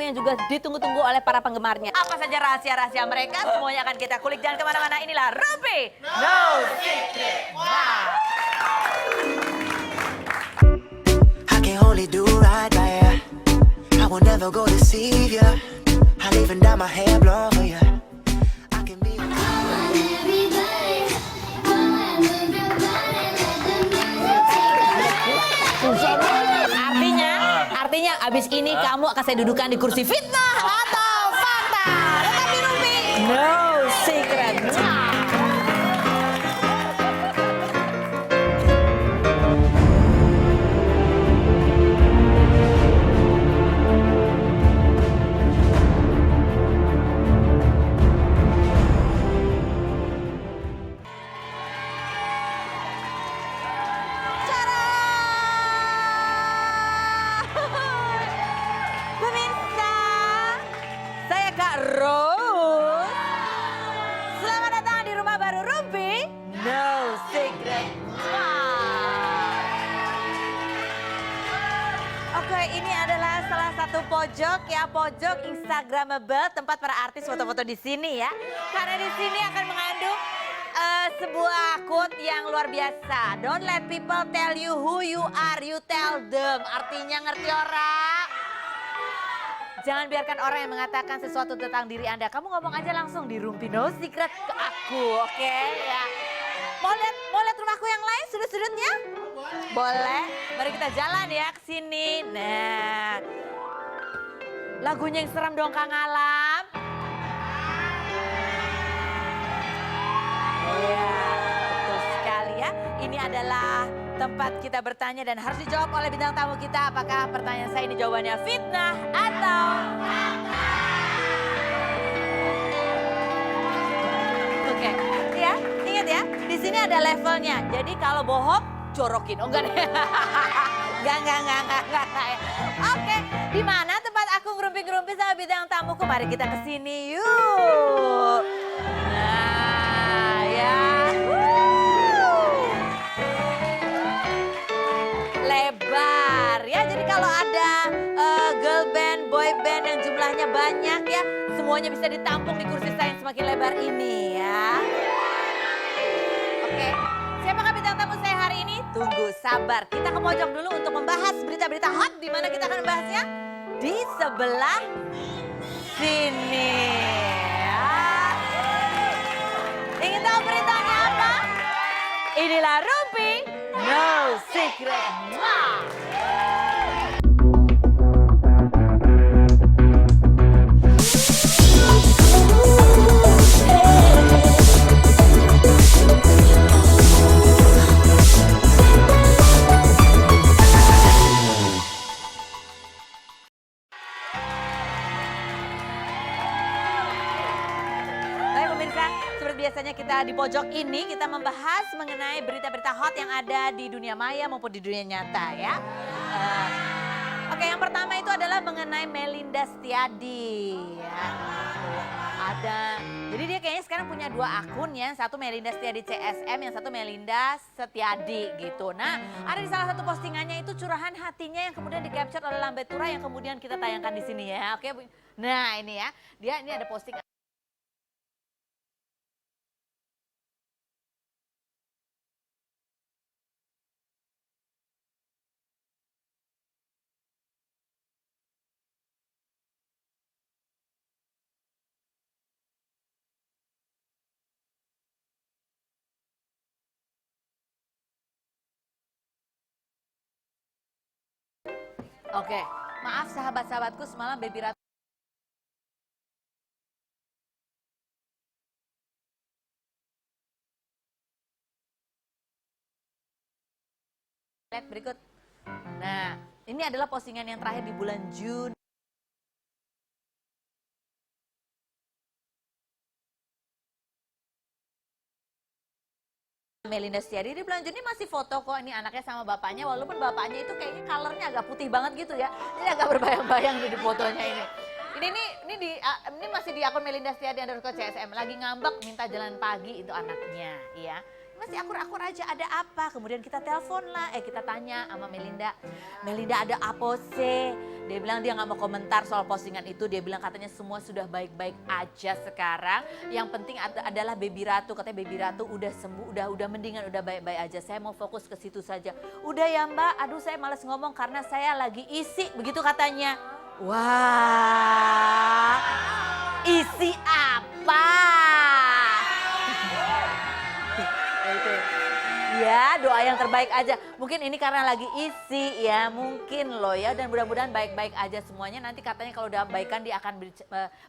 yang juga ditunggu-tunggu oleh para penggemarnya. Apa saja rahasia-rahasia mereka, semuanya akan kita kulik. Jangan kemana-mana, inilah Rumpi No Secret. Wow. I can only do right by ya. I will never go deceive ya. I'll even dye my hair blonde for ya. I can be. Artinya abis ini kamu akan saya dudukan di kursi fitnah atau fakta. Tetap di Rumpi No Secret. Pemirsa, saya Kak Rose. Selamat datang di rumah baru Rumpi No Secret. Oke, ini adalah salah satu pojok ya, pojok Instagramable, tempat para artis foto-foto di sini ya. Karena di sini akan mengandung sebuah quote yang luar biasa. Don't let people tell you who you are, you tell them. Artinya ngerti orang? Jangan biarkan orang yang mengatakan sesuatu tentang diri Anda. Kamu ngomong aja langsung di Rumpi No Secret ke aku, oke? Ya. Mau lihat rumahku yang lain, sudut-sudutnya? Boleh. Mari kita jalan ya ke sini. Nah, lagunya yang seram dong Kang Alam. Iya, betul sekali ya. Ini adalah tempat kita bertanya dan harus dijawab oleh bintang tamu kita. Apakah pertanyaan saya ini jawabannya fitnah atau fakta? Oke, ya, ingat ya. Di sini ada levelnya. Jadi kalau bohong, jorokin. Oh enggak deh. Enggak. Oke, di mana tempat aku ngerumpi-ngerumpi sama bintang tamuku? Mari kita ke sini yuk. Nah, ya. Lebar ya, jadi kalau ada girl band, boy band yang jumlahnya banyak ya, semuanya bisa ditampung di kursi saya yang semakin lebar ini ya. Oke, siapakah bintang tamu saya hari ini? Tunggu sabar, kita ke pojok dulu untuk membahas berita-berita hot. Di mana kita akan membahasnya? Di sebelah sini ya. Ingin tahu beritanya apa? Inilah Rumpi No Secret. Baik pemirsa, seperti biasanya kita di pojok ini kita membahas mengenai berita-berita hot yang ada di dunia maya maupun di dunia nyata ya. Oke, yang pertama itu adalah mengenai Melinda Setiadi. Ya. Jadi dia kayaknya sekarang punya dua akun ya, satu Melinda Setiadi CSM, yang satu Melinda Setiadi gitu. Nah, ada di salah satu postingannya itu curahan hatinya yang kemudian di-capture oleh Lambe Tura yang kemudian kita tayangkan di sini ya. Oke, nah ini ya, ini ada postingan. Oke, maaf sahabat-sahabatku, semalam Baby Ratu lihat berikut. Nah, ini adalah postingan yang terakhir di bulan Juni. Melinda Setiadi di bulan Juni masih foto kok, ini anaknya sama bapaknya, walaupun bapaknya itu kayaknya colornya agak putih banget gitu ya. Ini agak berbayang-bayang di fotonya ini. Ini masih di akun Melinda Setiadi _CSM, lagi ngambek minta jalan pagi itu anaknya ya. masih akur-akur aja, ada apa? Kemudian kita telepon lah, kita tanya sama Melinda, Melinda ada apa sih? Dia bilang dia nggak mau komentar soal postingan itu, dia bilang katanya semua sudah baik-baik aja sekarang. Yang penting adalah Baby Ratu, katanya Baby Ratu udah sembuh, udah mendingan, udah baik-baik aja. Saya mau fokus ke situ saja. Udah ya Mbak, aduh saya malas ngomong karena saya lagi isi, begitu katanya. Wah, isi apa? Ya, doa yang terbaik aja. Mungkin ini karena lagi isi ya, mungkin loh ya. Dan mudah-mudahan baik-baik aja semuanya. Nanti katanya kalau udah baikan dia akan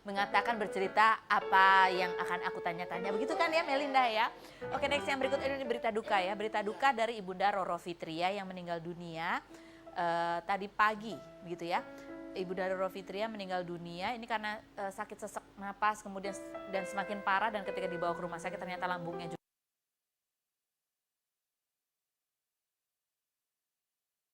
mengatakan, bercerita apa yang akan aku tanya-tanya. Begitu kan ya Melinda ya. Oke, next yang berikut ini berita duka ya. Berita duka dari Ibunda Roro Fitria yang meninggal dunia tadi pagi begitu ya. Ibunda Roro Fitria meninggal dunia ini karena sakit sesak napas kemudian dan semakin parah, dan ketika dibawa ke rumah sakit ternyata lambungnya juga.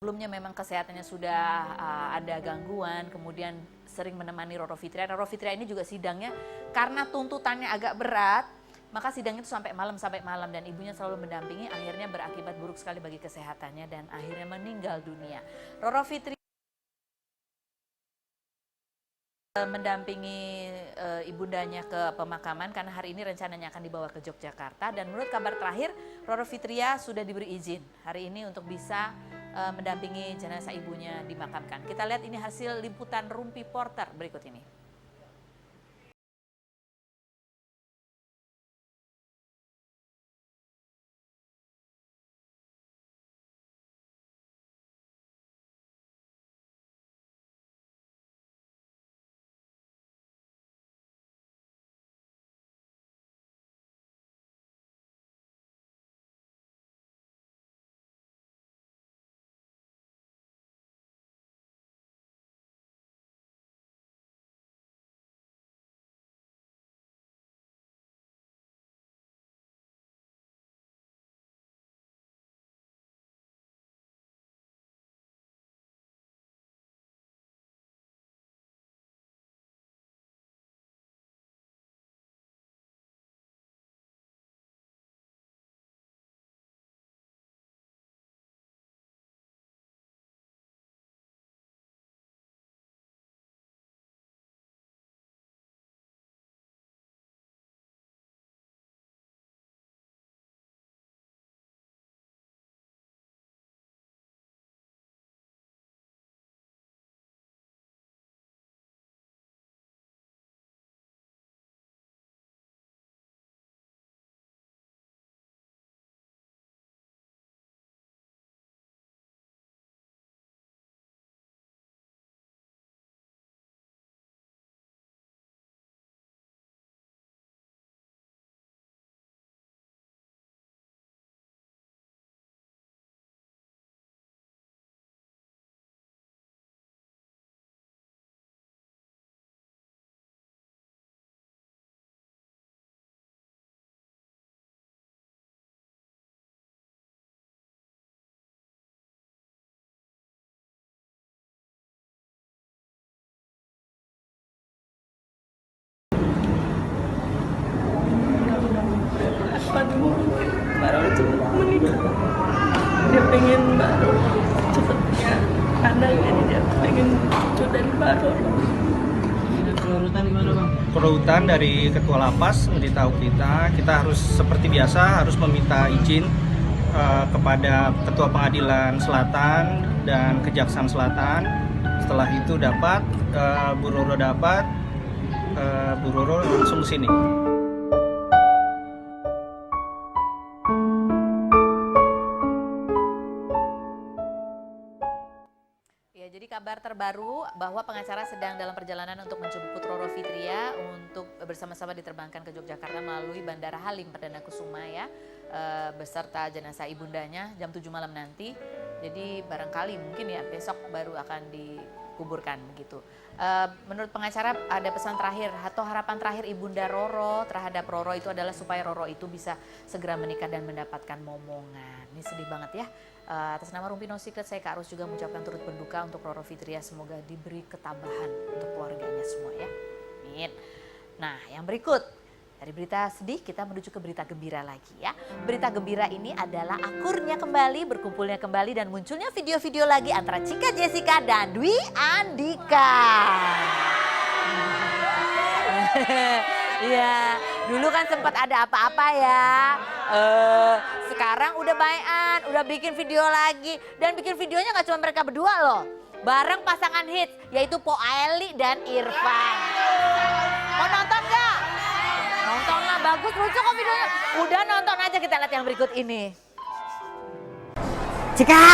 Sebelumnya memang kesehatannya sudah ada gangguan, kemudian sering menemani Roro Fitria. Roro Fitria ini juga sidangnya karena tuntutannya agak berat, maka sidangnya itu sampai malam dan ibunya selalu mendampingi, akhirnya berakibat buruk sekali bagi kesehatannya dan akhirnya meninggal dunia. Roro Fitria mendampingi ibundanya ke pemakaman karena hari ini rencananya akan dibawa ke Yogyakarta, dan menurut kabar terakhir Roro Fitria sudah diberi izin hari ini untuk bisa mendampingi jenazah ibunya dimakamkan. Kita lihat ini hasil liputan Rumpi Porter berikut ini. Mbak Roro cepet menikah, dia pengen Mbak Roro cepetnya anak, jadi dia pengen cucu dari Mbak Roro. Kerutan gimana Bang? Kerutan dari Ketua Lapas memberitahu kita harus seperti biasa harus meminta izin kepada Ketua Pengadilan Selatan dan Kejaksaan Selatan. Setelah itu dapat, Bu Roro dapat, Bu Roro langsung sini. Jadi kabar terbaru bahwa pengacara sedang dalam perjalanan untuk menjemput Roro Fitria untuk bersama-sama diterbangkan ke Yogyakarta melalui Bandara Halim Perdana Kusuma ya, beserta jenazah ibundanya jam 7 malam nanti. Jadi barangkali mungkin ya besok baru akan dikuburkan begitu. Menurut pengacara ada pesan terakhir atau harapan terakhir Ibunda Roro terhadap Roro itu adalah supaya Roro itu bisa segera menikah dan mendapatkan momongan. Ini sedih banget ya. Atas nama Rumpi No Secret, saya Kak Arus juga mengucapkan turut berduka untuk Roro Fitria. Semoga diberi ketabahan untuk keluarganya semua ya. Amin. Nah yang berikut, Dari berita sedih kita menuju ke berita gembira lagi ya. Berita gembira ini adalah akurnya kembali, berkumpulnya kembali dan munculnya video-video lagi antara Chika Jessica dan Dwi Andika. Ya, dulu kan sempat ada apa-apa ya. Sekarang udah bayan, udah bikin video lagi. Dan bikin videonya gak cuma mereka berdua loh. Bareng pasangan hits, yaitu Po Aely dan Irfan. Mau nonton gak? Nonton lah, bagus, lucu kok videonya. Udah nonton aja, kita lihat yang berikut ini. Cika,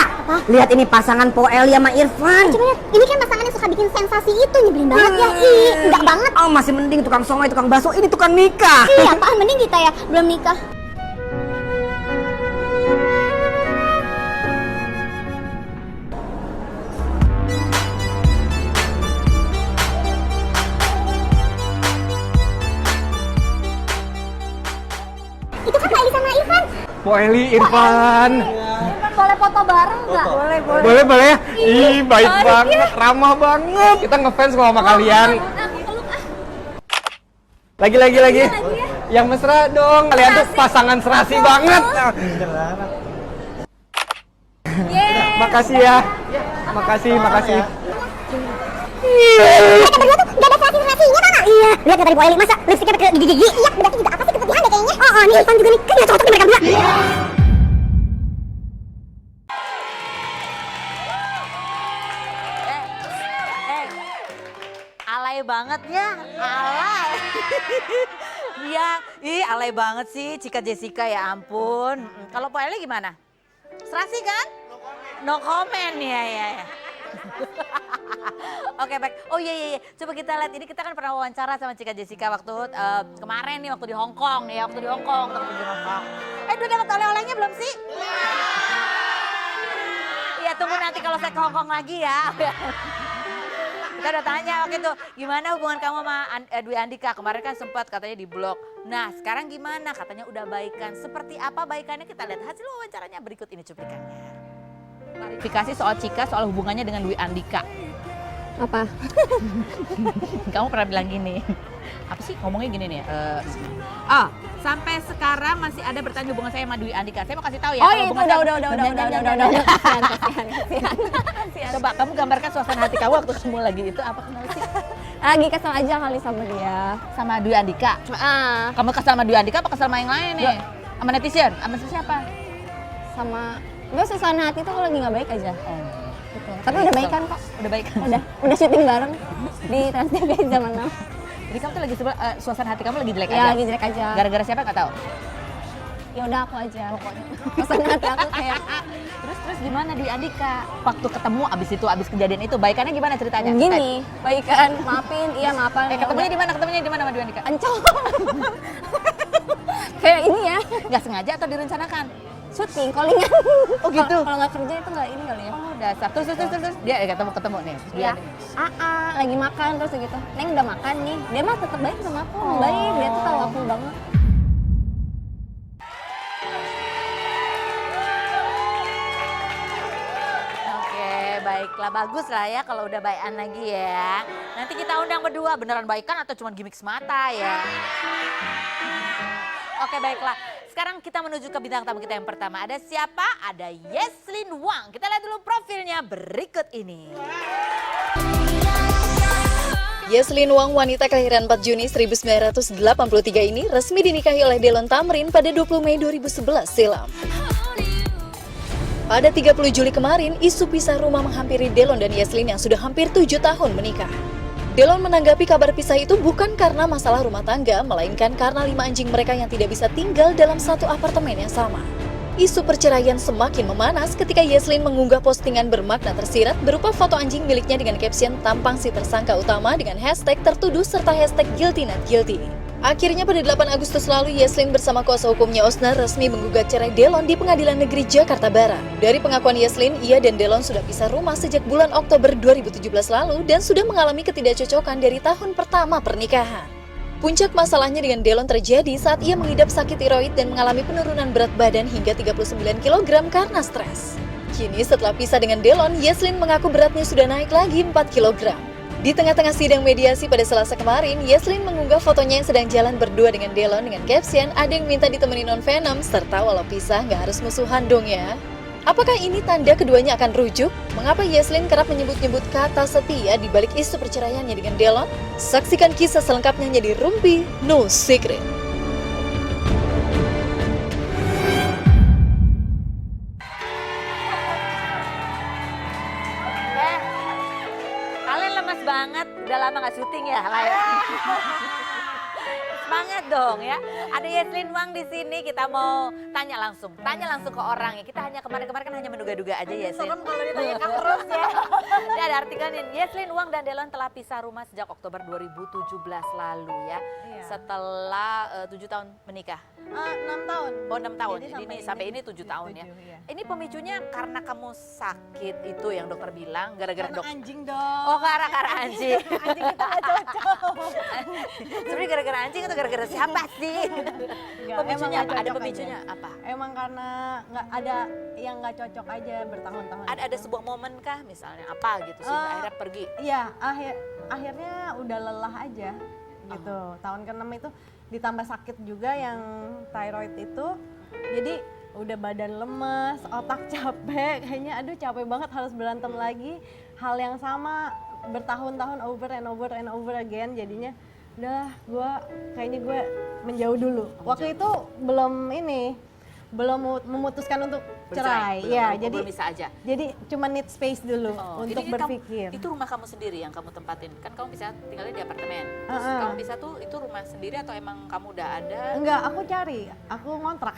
lihat ini pasangan Po Aely sama Irfan. Coba lihat, ini kan pasangan yang suka bikin sensasi itu, nyebelin banget ya. Ih, enggak banget. Oh, masih mending tukang somai, tukang bakso, ini tukang nikah. Iya, apaan mending kita ya, belum nikah. Itu kan Kak Eli sama Irfan. Po Aely, Irfan. Irfan boleh foto bareng nggak? Boleh ya? Ih, baik banget, ramah banget. Kita ngefans sama kalian. Lagi. Yang mesra dong. Kalian tuh pasangan serasi banget. Makasih ya. Makasih. Mereka berdua tuh gak ada serasi-serasinya kan? Iya. Lihat ya tadi Po Aely, masa lipstiknya pakai gigi-gigi? Iya, berarti juga apa sih keputihan deh kayaknya. Oh, nih Irfan juga nih, kan gak cocok nih mereka berdua. Alay banget ya, alay. Iya, alay banget sih Chika Jessica ya ampun. Kalau Po Aely gimana? Serasi kan? No comment ya. Oke baik. Oh iya. Coba kita lihat ini, kita kan pernah wawancara sama Chika Jessica waktu kemarin nih, waktu di Hong Kong nih, waktu di Hong Kong. Udah dapat oleh-olehnya belum sih? Iya, tunggu nanti kalau saya ke Hong Kong lagi ya. Kita udah tanya waktu itu, gimana hubungan kamu sama Dwi Andika? Kemarin kan sempat katanya di blog. Nah sekarang gimana? Katanya udah baikan. Seperti apa baikannya? Kita lihat hasil wawancaranya berikut ini cuplikannya. Klarifikasi soal Chika, soal hubungannya dengan Dwi Andika. Apa? Kamu pernah bilang gini, apa sih ngomongnya gini nih? Sampai sekarang masih ada bertanya hubungan saya sama Dwi Andika. Saya mau kasih tahu ya. Oh iya, udah. Kasihan. Coba kamu gambarkan suasana hati kamu waktu ketemu lagi itu apa kenapa sih? Lagi kesel aja kali sama dia. Sama Dwi Andika. Kamu kesal sama Dwi Andika apa kesal sama yang lain nih? Sama netizen? Sama siapa? Sama gue suasana hati tuh kalau lagi nggak baik aja. Gitu. Tapi udah baik kan kok? Udah baik. Udah syuting bareng di Trans TV zaman now. Jadi kamu tuh lagi suasana hati kamu lagi jelek aja? Ya lagi jelek aja. Gara-gara siapa nggak tahu? Ya udah aku aja pokoknya. Suasana hati aku kayak. Terus gimana Dwi Andika? Waktu ketemu abis kejadian itu baikannya gimana ceritanya? Gini, baikan, maafin, iya maafan. Ketemunya di mana sama Dwi Andika? Ancol. Kayak ini ya. Nggak sengaja atau direncanakan? Syuting, callingan. Oh gitu? Kalau nggak kerja itu nggak ini kali ya. Oh dasar. Terus dia ketemu nih. Iya. Lagi makan terus gitu. Neng udah makan nih. Dia mah tetap baik sama aku. Baik, dia tuh tahu aku banget. Oke, baiklah, bagus lah ya kalau udah baikan lagi ya. Nanti kita undang berdua, beneran baikan atau cuma gimmick semata ya? Oke, baiklah. Sekarang kita menuju ke bintang tamu kita yang pertama. Ada siapa? Ada Yeslyn Wang. Kita lihat dulu profilnya berikut ini. Yeslyn Wang, wanita kelahiran 4 Juni 1983 ini resmi dinikahi oleh Delon Thamrin pada 20 Mei 2011 silam. Pada 30 Juli kemarin, isu pisah rumah menghampiri Delon dan Yeslyn yang sudah hampir 7 tahun menikah. Delon menanggapi kabar pisah itu bukan karena masalah rumah tangga, melainkan karena 5 anjing mereka yang tidak bisa tinggal dalam satu apartemen yang sama. Isu perceraian semakin memanas ketika Yeslyn mengunggah postingan bermakna tersirat berupa foto anjing miliknya dengan caption tampang si tersangka utama dengan hashtag tertuduh serta hashtag guilty not guilty. Akhirnya pada 8 Agustus lalu, Yeslyn bersama kuasa hukumnya Osnar resmi menggugat cerai Delon di Pengadilan Negeri Jakarta Barat. Dari pengakuan Yeslyn, ia dan Delon sudah pisah rumah sejak bulan Oktober 2017 lalu dan sudah mengalami ketidakcocokan dari tahun pertama pernikahan. Puncak masalahnya dengan Delon terjadi saat ia mengidap sakit tiroid dan mengalami penurunan berat badan hingga 39 kg karena stres. Kini setelah pisah dengan Delon, Yeslyn mengaku beratnya sudah naik lagi 4 kg. Di tengah-tengah sidang mediasi pada Selasa kemarin, Yeslyn mengunggah fotonya yang sedang jalan berdua dengan Delon dengan caption ada yang minta ditemani non Venom serta walau pisah nggak harus musuhan dong ya. Apakah ini tanda keduanya akan rujuk? Mengapa Yeslyn kerap menyebut-nyebut kata setia di balik isu perceraiannya dengan Delon? Saksikan kisah selengkapnya di Rumpi No Secret. Kalian lemas banget, udah lama gak syuting ya layar. Semangat dong ya. Ada Yeslyn Wang di sini, kita mau tanya langsung ke orangnya. Kita hanya kemarin-kemarin kan hanya menduga-duga aja Yeslyn. Serem kalau ditanyakan terus ya. Ini ada artikelnya, Yeslyn Wang dan Delon telah pisah rumah sejak Oktober 2017 lalu ya. Iya. Setelah 7 tahun menikah. 6 tahun. Oh 6 tahun, Jadi jadi sampai ini 7 tahun ya. iya. Ini pemicunya karena kamu sakit itu yang dokter bilang, gara-gara Karena dokter. anjing dong. Oh karena anjing. Anjing kita gak cocok. Sebenarnya gara-gara anjing atau gara-gara siapa sih? Enggak, Pemicunya emang apa? nggak Ada cocok pemicunya aja. apa? Emang karena nggak ada yang nggak cocok aja bertahun-tahun. Ada sebuah momen kah misalnya apa gitu sehingga akhirnya pergi? Iya, akhirnya udah lelah aja gitu. Tahun ke-6 itu ditambah sakit juga yang thyroid itu. Jadi udah badan lemes, otak capek, kayaknya aduh capek banget harus berantem lagi. Hal yang sama bertahun-tahun over and over and over again, jadinya udah kayaknya gue menjauh dulu. Waktu itu belum memutuskan untuk cerai. Ya, jadi belum bisa aja. jadi cuma need space dulu Oh, untuk ini kan berpikir. itu rumah kamu sendiri yang kamu tempatin. Kan kamu bisa tinggalnya di apartemen. Terus kamu bisa tuh itu rumah sendiri atau emang kamu udah ada? Enggak, aku cari, aku ngontrak.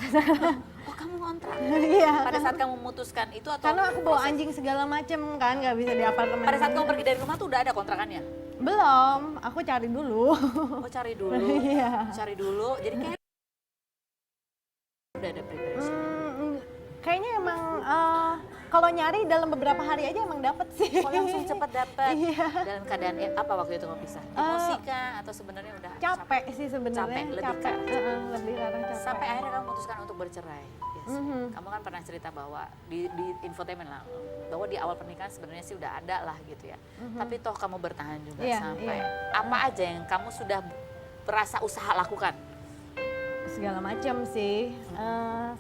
Oh, kamu ngontrak. Iya. Pada saat kamu memutuskan itu atau Karena aku bawa anjing segala macem kan, nggak bisa di apartemen. pada saat kamu pergi dari rumah tuh udah ada kontrakannya? Belum, aku cari dulu. Oh, cari dulu. Iya. Cari dulu. Jadi kayak udah ada preparation. Kayaknya emang kalau nyari dalam beberapa hari aja emang dapet sih. Oh, langsung cepat dapat. Iya. Dalam keadaan apa waktu itu kamu pisah? Emosi kah atau sebenarnya udah Capek sih sebenarnya. Capek, lebih capek. Lebih karena capek. sampai akhirnya kamu memutuskan untuk bercerai. Yes. Kamu kan pernah cerita bahwa di infotainment lah, bahwa di awal pernikahan sebenarnya sih udah ada lah gitu ya. Tapi toh kamu bertahan juga Iya, sampai iya. apa aja yang kamu sudah berasa usaha lakukan? Segala macam sih,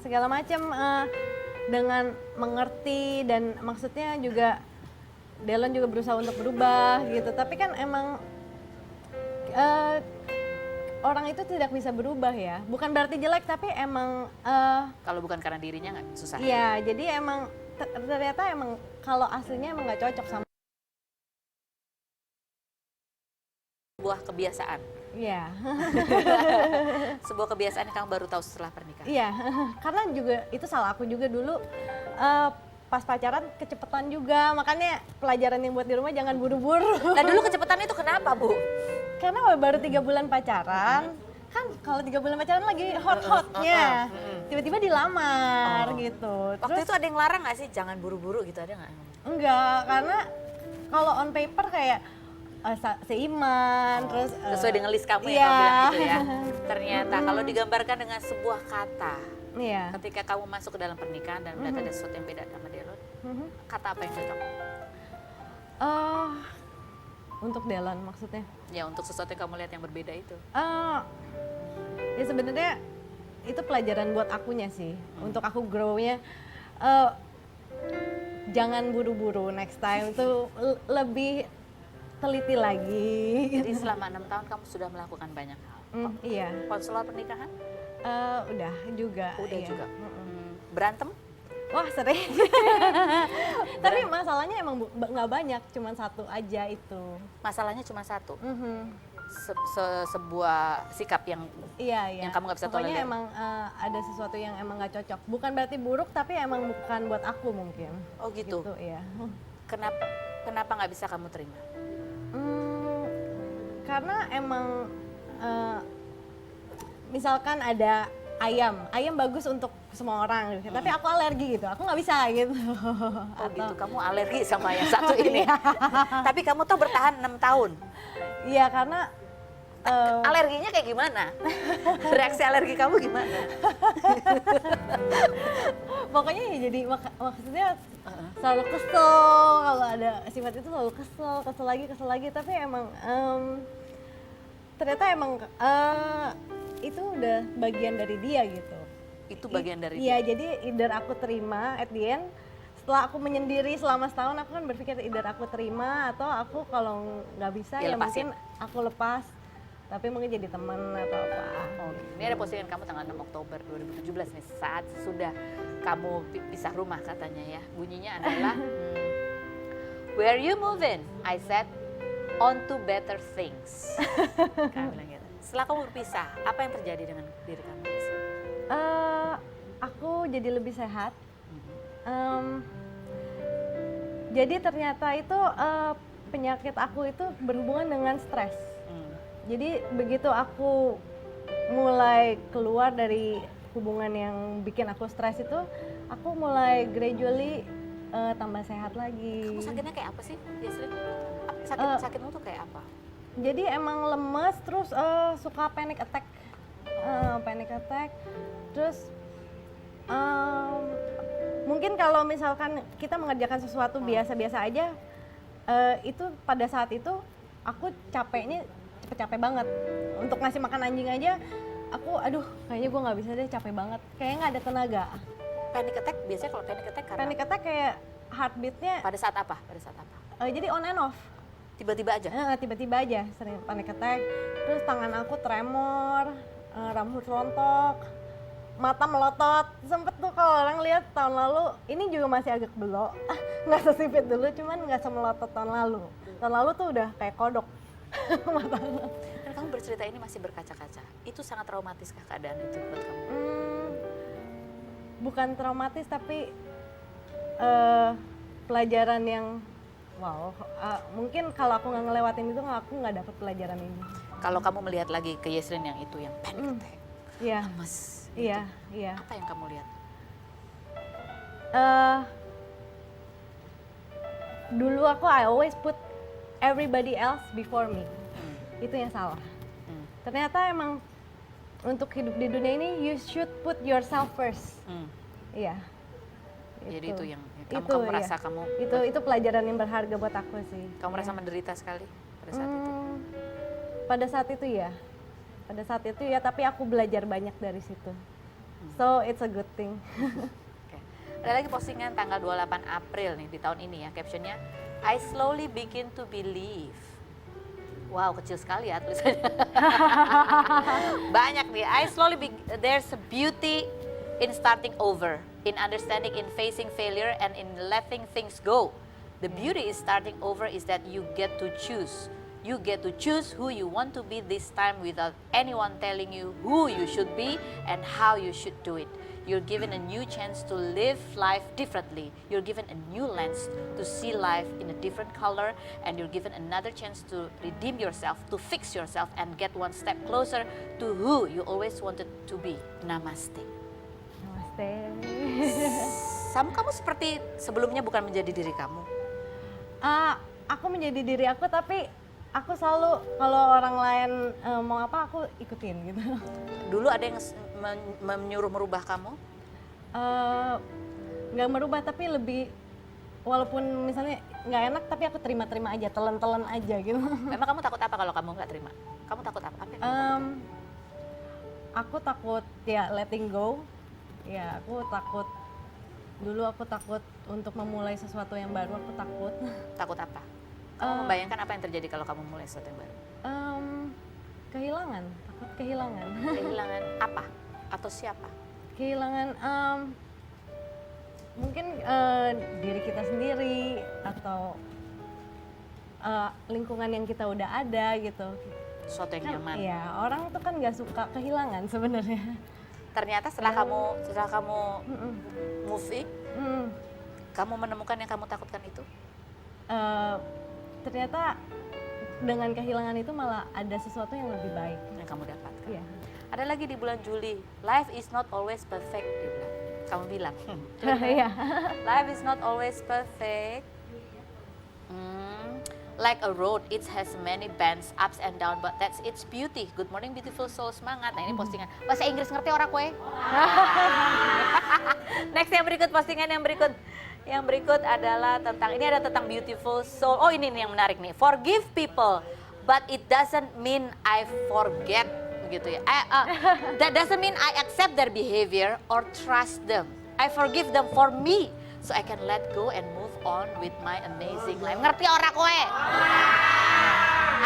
segala macam dengan mengerti dan maksudnya juga Delon juga berusaha untuk berubah gitu. Tapi kan emang orang itu tidak bisa berubah ya. Bukan berarti jelek tapi emang Kalau bukan karena dirinya nggak susah. iya. Jadi emang ternyata emang kalau aslinya emang nggak cocok sama. Sebuah kebiasaan. Iya. Sebuah kebiasaan yang kamu baru tahu setelah pernikahan. Iya, karena juga itu salah aku juga dulu pas pacaran kecepetan juga, makanya pelajaran yang buat di rumah jangan buru-buru. Nah dulu kecepatan itu kenapa Bu? Karena baru 3 bulan pacaran, kan kalau 3 bulan pacaran lagi hot-hotnya, tiba-tiba dilamar gitu. Waktu itu ada yang larang nggak sih jangan buru-buru gitu, ada nggak? Enggak, karena kalau on paper kayak seiman, terus Sesuai dengan list kamu yang iya. kamu bilang itu ya. Ternyata kalau digambarkan dengan sebuah kata, Iya. ketika kamu masuk ke dalam pernikahan dan melihat ada sesuatu yang beda sama Delon, kata apa yang cocok? Untuk Delon maksudnya. Ya untuk sesuatu yang kamu lihat yang berbeda itu. Ya sebenarnya itu pelajaran buat akunya sih, untuk aku grow-nya. Jangan buru-buru, next time itu lebih teliti lagi. Jadi selama 6 tahun kamu sudah melakukan banyak hal. Iya, Konselor pernikahan? udah juga. Udah iya. juga. Berantem? Wah sering. Tapi masalahnya emang nggak banyak, cuma satu aja itu. Masalahnya cuma satu. Sebuah sikap yang Iya. Yang kamu nggak bisa Pokoknya tolerir. emang ada sesuatu yang emang nggak cocok. Bukan berarti buruk, tapi emang bukan buat aku mungkin. oh gitu. Gitu, iya. Kenapa nggak bisa kamu terima? Karena emang misalkan ada ayam bagus untuk semua orang, tapi aku alergi gitu, aku nggak bisa gitu. Oh gitu, kamu alergi sama yang satu ini. Tapi kamu tuh bertahan 6 tahun. Iya, karena Alerginya kayak gimana? Reaksi alergi kamu gimana? Pokoknya ya jadi maksudnya selalu kesel kalau ada sifat itu, selalu kesel lagi. Tapi emang ternyata emang itu udah bagian dari dia gitu. Itu bagian dari Iya, jadi either aku terima at the end. Setelah aku menyendiri selama setahun, aku kan berpikir either aku terima atau aku kalau nggak bisa Ya, ya lepasin. mungkin aku lepas. Tapi mungkin jadi teman atau apa. Oh, ini ada postingan kamu tanggal 6 Oktober 2017 nih, saat sudah kamu pisah rumah katanya ya. Bunyinya adalah, where you moving? I said, on to better things. Kamu bilang gitu. Setelah kamu berpisah, apa yang terjadi dengan diri kamu? Aku jadi lebih sehat. Jadi ternyata itu penyakit aku itu berhubungan dengan stres. Jadi begitu aku mulai keluar dari hubungan yang bikin aku stres itu, aku mulai gradually tambah sehat lagi. Kamu sakitnya kayak apa sih, Yasmin? Sakitmu tuh kayak apa? Jadi emang lemes, terus suka panic attack. Terus mungkin kalau misalkan kita mengerjakan sesuatu biasa-biasa aja, itu pada saat itu aku capeknya capek banget. Untuk ngasih makan anjing aja, aku aduh kayaknya gue nggak bisa deh, capek banget. Kayaknya nggak ada tenaga. Panic attack, biasanya kalau panic attack karena? Panic attack kayak heartbeatnya. Pada saat apa? Jadi on and off. Tiba-tiba aja? Tiba-tiba aja sering panic attack. Terus tangan aku tremor, rambut rontok, mata melotot. Sempet tuh kalau orang lihat tahun lalu, ini juga masih agak belok. Nggak sesipit dulu, cuman nggak semelotot tahun lalu. Tahun lalu tuh udah kayak kodok. Dan kamu bercerita ini masih berkaca-kaca. Itu sangat traumatiskah keadaan itu buat kamu? Bukan traumatis, tapi pelajaran yang wow. Mungkin kalau aku nggak ngelewatin itu, aku nggak dapet pelajaran ini. Kalau kamu melihat lagi ke Yasmin yang itu, yang panic attack, Iya. lemes, Iya, gitu. iya. Apa yang kamu lihat? Dulu aku I always put everybody else before me. Itu yang salah. Ternyata emang untuk hidup di dunia ini you should put yourself first. Iya. Jadi itu yang kamu, Itu, kamu iya. merasa kamu itu pelajaran yang berharga buat aku sih. kamu merasa menderita sekali pada saat itu. Pada saat itu ya. Pada saat itu ya, tapi aku belajar banyak dari situ. So it's a good thing. Oke. Ada lagi postingan tanggal 28 April nih di tahun ini ya, captionnya I slowly begin to believe. Wow, kecil sekali ya tulisannya. Banyak nih. There's a beauty in starting over, in understanding, in facing failure, and in letting things go. The beauty is starting over is that you get to choose. You get to choose who you want to be this time without anyone telling you who you should be and how you should do it. You're given a new chance to live life differently. You're given a new lens to see life in a different color, and you're given another chance to redeem yourself, to fix yourself, and get one step closer to who you always wanted to be. Namaste. Namaste. Kamu seperti sebelumnya bukan menjadi diri kamu. Aku menjadi diri aku, tapi aku selalu kalau orang lain mau apa aku ikutin gitu. Dulu ada yang menyuruh merubah kamu? Nggak merubah, tapi lebih, walaupun misalnya nggak enak tapi aku terima-terima aja, telan-telan aja gitu. Memang kamu takut apa kalau kamu nggak terima? Kamu takut apa? Apa yang kamu takut? Aku takut ya letting go. Ya aku takut, dulu aku takut untuk memulai sesuatu yang baru, aku takut. Takut apa? Kamu membayangkan apa yang terjadi kalau kamu mulai sesuatu yang baru? Kehilangan, takut kehilangan. Kehilangan apa? Atau siapa? Kehilangan mungkin diri kita sendiri atau lingkungan yang kita udah ada gitu. Sesuatu yang nyaman. Iya, orang tuh kan nggak suka kehilangan sebenarnya. Ternyata setelah kamu moving, kamu menemukan yang kamu takutkan itu? Ternyata dengan kehilangan itu malah ada sesuatu yang lebih baik yang kamu dapatkan. Iya. Ada lagi di bulan Juli, life is not always perfect, dia bilang. Kamu bilang, Iya. life is not always perfect. like a road, it has many bends, ups and down, but that's its beauty. Good morning beautiful soul, semangat. Nah ini postingan. Bahasa Inggris ngerti orang kue? Next yang berikut, postingan yang berikut. Yang berikut adalah tentang, ini ada tentang beautiful soul. Oh ini nih yang menarik nih. Forgive people, but it doesn't mean I forget. Begitu ya. That doesn't mean I accept their behavior or trust them. I forgive them for me, so I can let go and move on with my amazing life. Ngerti orang kowe?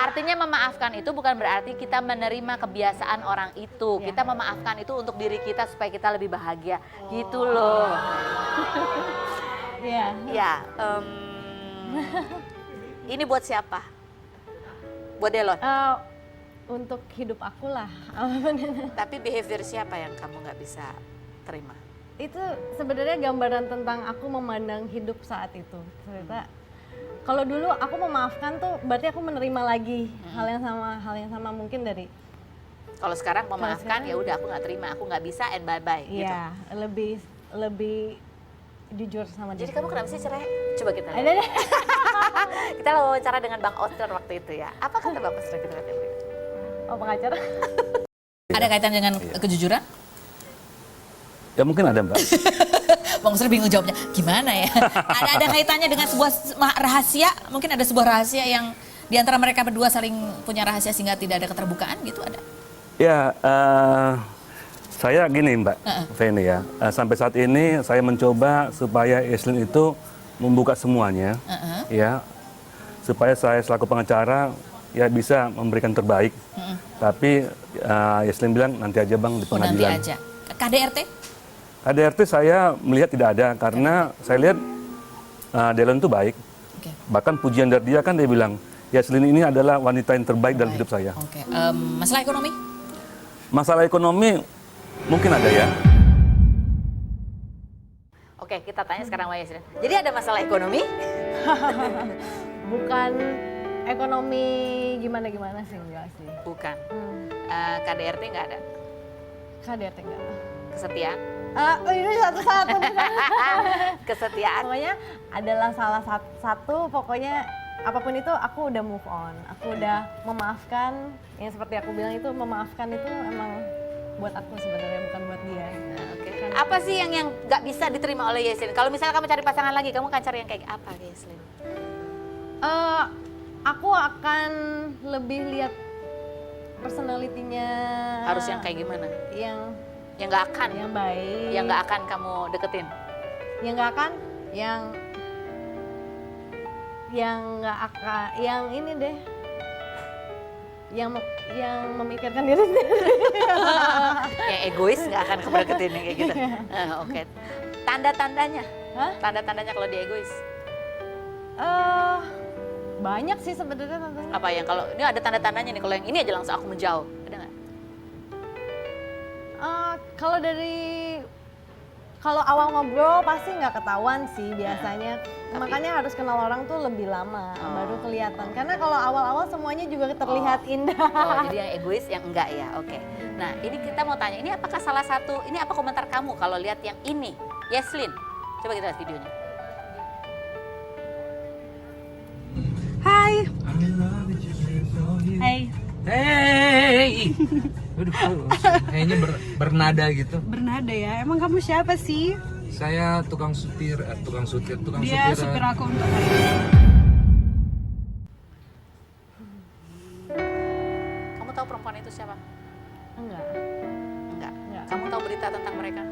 Artinya memaafkan itu bukan berarti kita menerima kebiasaan orang itu. Kita memaafkan itu untuk diri kita supaya kita lebih bahagia. Gitu loh. Iya. Ya, ini buat siapa? Buat Delon? Untuk hidup aku lah. Tapi behavior siapa yang kamu nggak bisa terima? Itu sebenarnya gambaran tentang aku memandang hidup saat itu. Ternyata kalau dulu aku memaafkan tuh berarti aku menerima lagi hal yang sama mungkin dari. Kalau sekarang memaafkan ya udah aku nggak terima, aku nggak bisa and bye bye. Iya, gitu. lebih jujur sama diri. Jadi kamu kenapa sih cerai? Coba kita lihat. Ada. Kita wawancara dengan Bang Oster waktu itu ya. Apa kata Bang Oster kita lihat? Oh pengacara. Ada kaitan dengan kejujuran? Ya mungkin ada Mbak. Bang Oster bingung jawabnya. Gimana ya? Ada kaitannya dengan sebuah rahasia? Mungkin ada sebuah rahasia yang di antara mereka berdua saling punya rahasia sehingga tidak ada keterbukaan gitu ada? Ya, saya gini Mbak Feni ya. Sampai saat ini saya mencoba supaya Yeslin itu membuka semuanya, ya, supaya saya selaku pengacara ya bisa memberikan terbaik. Tapi Yeslin bilang nanti aja Bang di pengadilan. Nanti aja. KDRT? KDRT saya melihat tidak ada karena saya lihat Delon itu baik. Bahkan pujian dari dia kan dia bilang Yeslin ini adalah wanita yang terbaik dalam hidup saya. Masalah ekonomi? Masalah ekonomi mungkin ada ya. Oke, kita tanya sekarang sama Yeslin. Jadi ada masalah ekonomi? Bukan ekonomi gimana-gimana sih, enggak sih. Bukan. KDRT nggak ada? KDRT enggak. Kesetiaan? Ini satu-satu. Kesetiaan? Pokoknya adalah salah satu, pokoknya apapun itu aku udah move on. Aku udah memaafkan, yang seperti aku bilang itu memaafkan itu emang buat aku sebenarnya bukan buat dia. Apa sih yang nggak bisa diterima oleh Yeslin? Kalau misalnya kamu cari pasangan lagi, kamu akan cari yang kayak apa Yeslin? Aku akan lebih lihat personalitinya. Harus yang kayak gimana? Yang nggak akan. Yang baik. Yang nggak akan kamu deketin. Yang nggak akan, yang nggak akan, yang ini deh. Yang memikirkan diri sendiri. Yang egois nggak akan kamu deketin yang kayak gitu. Oke. Tanda-tandanya? Tanda-tandanya kalau dia egois? Banyak sih sebenarnya tandanya. Apa yang kalau ini ada tanda-tandanya nih, kalau yang ini aja langsung aku menjauh, ada nggak? Kalau awal ngobrol pasti nggak ketahuan sih biasanya. Makanya harus kenal orang tuh lebih lama baru kelihatan. Karena kalau awal-awal semuanya juga terlihat indah. Oh, jadi yang egois yang enggak ya, oke. Nah ini kita mau tanya, ini apakah salah satu, ini apa komentar kamu kalau lihat yang ini, Yeslin? Coba kita lihat videonya. Hai. Hai. Hey. Waduh, kayaknya bernada gitu. Bernada ya. Emang kamu siapa sih? Saya tukang supir. Dia supir aku untuk hari ini. Kamu tahu perempuan itu siapa? Enggak. Kamu tahu berita tentang mereka?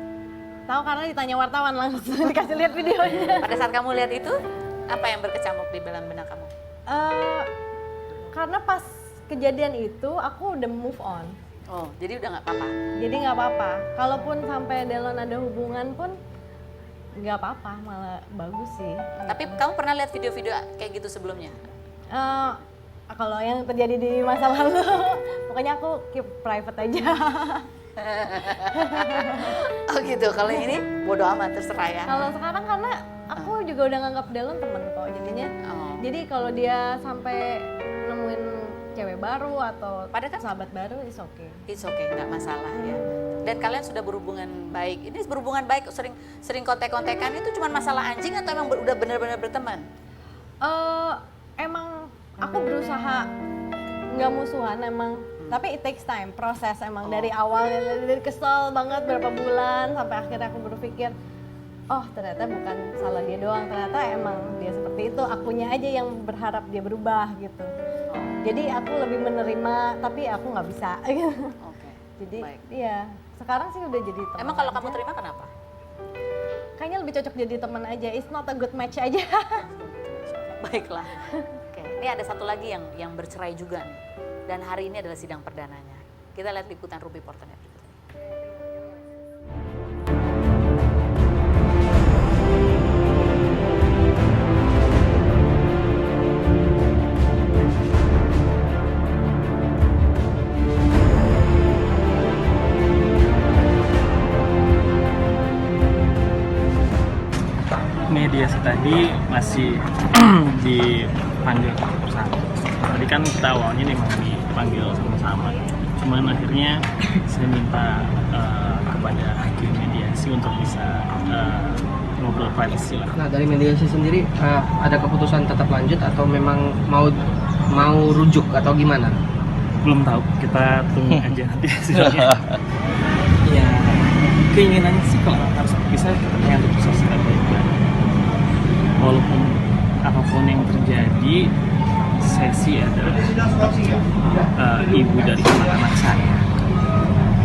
Tahu karena ditanya wartawan langsung dikasih lihat videonya. Pada saat kamu lihat itu, apa yang berkecamuk di dalam benak kamu? Karena pas kejadian itu aku udah move on. Oh, jadi udah nggak apa-apa? Jadi nggak apa-apa. Kalaupun sampai Delon ada hubungan pun nggak apa-apa, malah bagus sih. Tapi kamu pernah lihat video-video kayak gitu sebelumnya? Kalau yang terjadi di masa lalu, pokoknya aku keep private aja. Oh gitu, kalau ini bodo amat, terserah ya? Kalau sekarang karena aku juga udah nganggap Delon temen kok, jadinya. Jadi kalau dia sampai nemuin cewek baru atau sahabat baru, it's okay. It's okay, nggak masalah ya. Dan kalian sudah berhubungan baik. Ini berhubungan baik, sering kontek-kontekan itu cuma masalah anjing atau emang udah benar-benar berteman? Emang aku berusaha nggak musuhan emang, tapi it takes time, proses emang dari awal, dari kesel banget berapa bulan sampai akhirnya aku berpikir, oh ternyata bukan salah dia doang, ternyata emang dia seperti itu, akunya aja yang berharap dia berubah gitu. Jadi aku lebih menerima, tapi aku nggak bisa. Jadi iya, sekarang sih udah jadi teman. Emang kalau kamu terima kenapa? Kayaknya lebih cocok jadi teman aja, it's not a good match aja. Baiklah. Oke, ini ada satu lagi yang bercerai juga nih. Dan hari ini adalah sidang perdananya. Kita lihat liputan Ruby Portonet. Mediasi tadi masih dipanggil satu persatu. Tadi kan kita awalnya memang dipanggil sama-sama, cuman akhirnya saya minta kepada hakim mediasi untuk bisa ngobrol privacy lah. Nah, dari mediasi sendiri ada keputusan tetap lanjut atau memang mau rujuk atau gimana? Belum tahu, kita tunggu aja nanti hasilnya. Ya, keinginannya sih kalau harus bisa ketemu untuk selesai baik-baik. Walaupun apapun yang terjadi, saya sih adalah ibu dari anak-anak saya.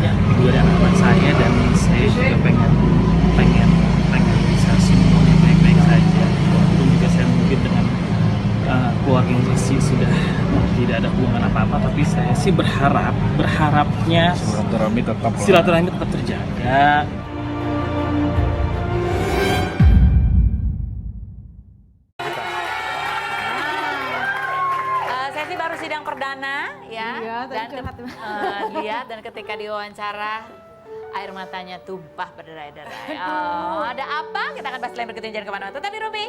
Ibu dari anak-anak saya, dan saya juga pengen bisa semuanya baik-baik saja. Walaupun juga saya mungkin dengan keluarga yang sudah tidak ada hubungan apa-apa, tapi saya sih berharapnya silaturahmi tetap terjaga. Sidang perdana ya, iya, dan lihat dan ketika diwawancara air matanya tumpah berderai-derai. Oh, ada apa? Kita akan bahas lain berikutnya, jangan kemana-mana. Tetap di Ruby.